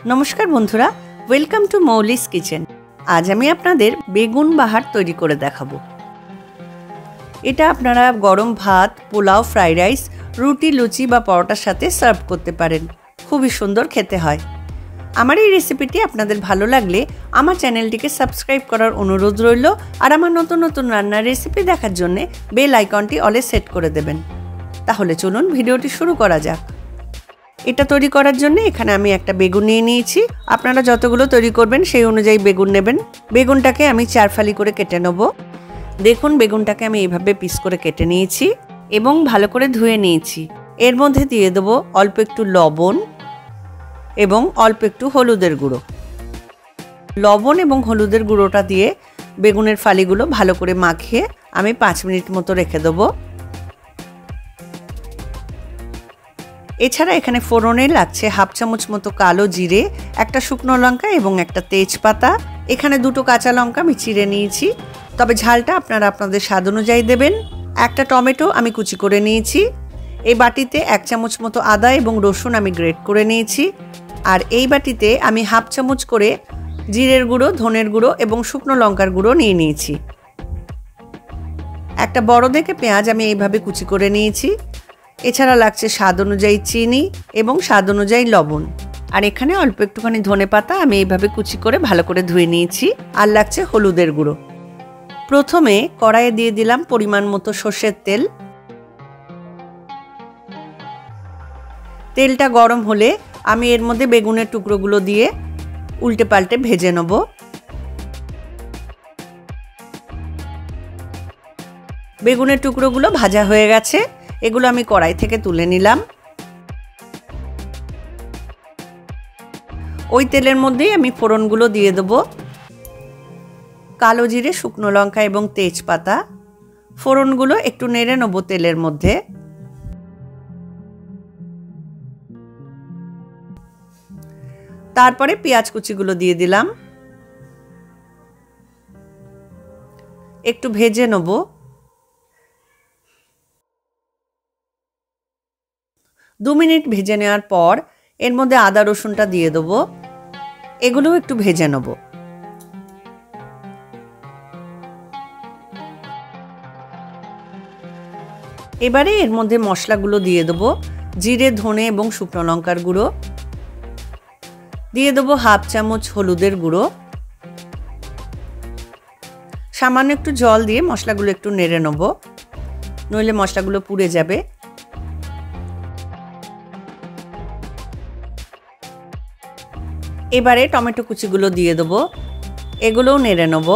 नमस्कार बंधुरा welcome to मौलिस kitchen. आज आमी आपनादेर बेगुन बाहार तैरी करे देखाबो। एटा आपनारा गरम भात, पोलाओ, फ्राइड राइस, रुटी, लुचि बा परोटार साथे सार्व करते पारेन। खूबই सुंदर खेते हय। आमार এই রেসিপিটি আপনাদের ভালো লাগলে আমার চ্যানেলটিকে সাবস্ক্রাইব করার অনুরোধ রইল আর আমার নতুন নতুন রান্নার রেসিপি দেখার জন্য বেল আইকনটি অলে সেট করে দেবেন। তাহলে চলুন ভিডিওটি শুরু করা যাক। এটা তৈরি করার জন্য এখানে আমি একটা বেগুন নিয়ে নিয়েছি। আপনারা যতগুলো তৈরি করবেন সেই অনুযায়ী বেগুন নেবেন। বেগুনটাকে আমি 4 ফালি করে কেটে নেব। দেখুন বেগুনটাকে আমি এইভাবে পিস করে কেটে নিয়েছি এবং ভালো করে ধুয়ে নিয়েছি। এর মধ্যে দিয়ে দেব অল্প একটু লবণ এবং অল্প একটু হলুদের গুঁড়ো। লবণ এবং হলুদের গুঁড়োটা দিয়ে বেগুনের ফালিগুলো ভালো করে মাখিয়ে আমি 5 মিনিট মতো রেখে দেব। এছাড়া এখানে ফোড়নে লাগছে হাফ চামচ মতো কালো জিরে, একটা শুকনো লঙ্কা এবং একটা তেজপাতা। এখানে 2টো কাঁচা লঙ্কা আমি চিড়ে নিয়েছি, তবে ঝালটা আপনারা আপনাদের স্বাদ অনুযায়ী দেবেন। একটা টমেটো আমি কুচি করে নিয়েছি। এই বাটিতে 1 চামচ মতো আদা এবং রসুন আমি গ্রেট করে নিয়েছি। আর এই বাটিতে আমি হাফ চামচ করে জিরের গুঁড়ো, ধনের গুঁড়ো এবং শুকনো লঙ্কার গুঁড়ো নিয়ে নিয়েছি। একটা বড় দেখে পেঁয়াজ আমি এইভাবে কুচি করে নিয়েছি। এছাড়া লাগছে স্বাদ অনুযায়ী চিনি এবং স্বাদ অনুযায়ী লবণ। আর এখানে অল্প একটুখানি ধনেপাতা আমি এইভাবে কুচি করে ভালো করে ধুয়ে নিয়েছি। আর লাগছে হলুদের গুঁড়ো। প্রথমে কড়াইয়ে দিয়ে দিলাম পরিমাণ মতো সর্ষের তেল। তেলটা গরম হলে আমি এর মধ্যে বেগুনের টুকরোগুলো দিয়ে উল্টে পাল্টে ভেজে নেব। বেগুনের টুকরোগুলো ভাজা হয়ে গেছে, এগুলো আমি কড়াই থেকে তুলে নিলাম। ওই তেলের মধ্যেই আমি ফোড়নগুলো দিয়ে দেব। কালো জিরে, শুকনো লঙ্কা এবং তেজপাতা। ফোড়নগুলো একটু নেড়ে নেব তেলের মধ্যে। তারপরে পেঁয়াজ কুচিগুলো দিয়ে দিলাম, একটু ভেজে নেব। দু মিনিট ভেজে নেওয়ার পর এর মধ্যে আদা রসুনটা দিয়ে দেব। এগুলো একটু ভেজে নেব। এবারে এর মধ্যে মশলাগুলো দিয়ে দেব। জিরে, ধনে এবং শুকনো লঙ্কার গুঁড়ো দিয়ে দেব, হাফ চামচ হলুদের গুঁড়ো। সামান্য একটু জল দিয়ে মশলাগুলো একটু নেড়ে নেব, নইলে মশলাগুলো পুড়ে যাবে। এবারে টমেটো কুচিগুলো দিয়ে দেব, এগুলোও নেড়ে নেব।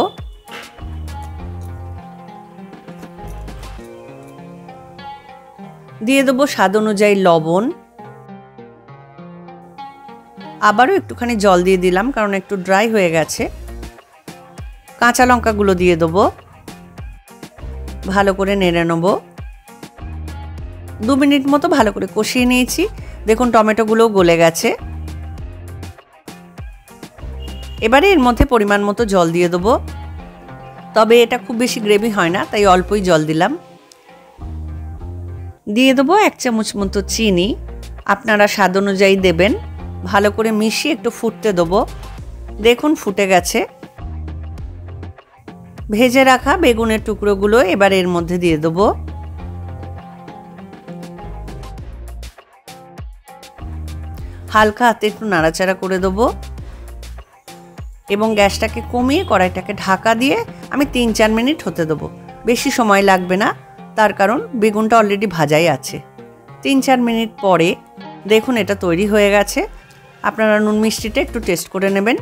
দিয়ে দেব স্বাদ অনুযায়ী লবণ। আবারও একটুখানি জল দিয়ে দিলাম কারণ একটু ড্রাই হয়ে গেছে। কাঁচা লঙ্কাগুলো দিয়ে দেব, ভালো করে নেড়ে নেব। 2 মিনিট মতো ভালো করে কষিয়ে নিয়েছি। দেখুন টমেটোগুলো গলে গেছে। এবারে এর মধ্যে পরিমাণ মতো জল দিয়ে দেব, তবে এটা খুব বেশি গ্রেভি হয় না, তাই অল্পই জল দিলাম। দিয়ে দেবো 1 চামচ মতো চিনি, আপনারা স্বাদ অনুযায়ী দেবেন। ভালো করে মিশিয়ে একটু ফুটতে দেবো। দেখুন ফুটে গেছে। ভেজে রাখা বেগুনের টুকরোগুলো এবার এর মধ্যে দিয়ে দেবো। হালকা হাতে একটু নাড়াচাড়া করে দেবো এবং গ্যাসটাকে কমিয়ে কড়াইটাকে ঢাকা দিয়ে আমি 3-4 মিনিট হতে দেবো। বেশি সময় লাগবে না, তার কারণ বেগুনটা অলরেডি ভাজাই আছে। 3-4 মিনিট পরে দেখুন এটা তৈরি হয়ে গেছে। আপনারা নুন মিষ্টিটা একটু টেস্ট করে নেবেন।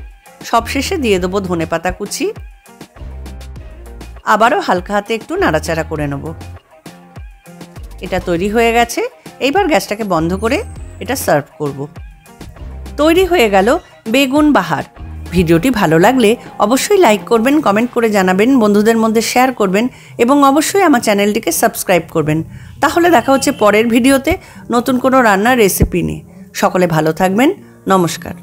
সবশেষে দিয়ে দেবো ধনেপাতা কুচি। আবারও হালকা হাতে একটু নাড়াচাড়া করে নেব। এটা তৈরি হয়ে গেছে। এইবার গ্যাসটাকে বন্ধ করে এটা সার্ভ করব। তৈরি হয়ে গেল বেগুন বাহার। ভিডিওটি ভালো লাগলে অবশ্যই লাইক করবেন, কমেন্ট করে জানাবেন, বন্ধুদের মধ্যে শেয়ার করবেন এবং অবশ্যই আমার চ্যানেলটিকে সাবস্ক্রাইব করবেন। তাহলে দেখা হচ্ছে পরের ভিডিওতে নতুন কোনো রান্নার রেসিপি নিয়ে। সকলে ভালো থাকবেন। নমস্কার।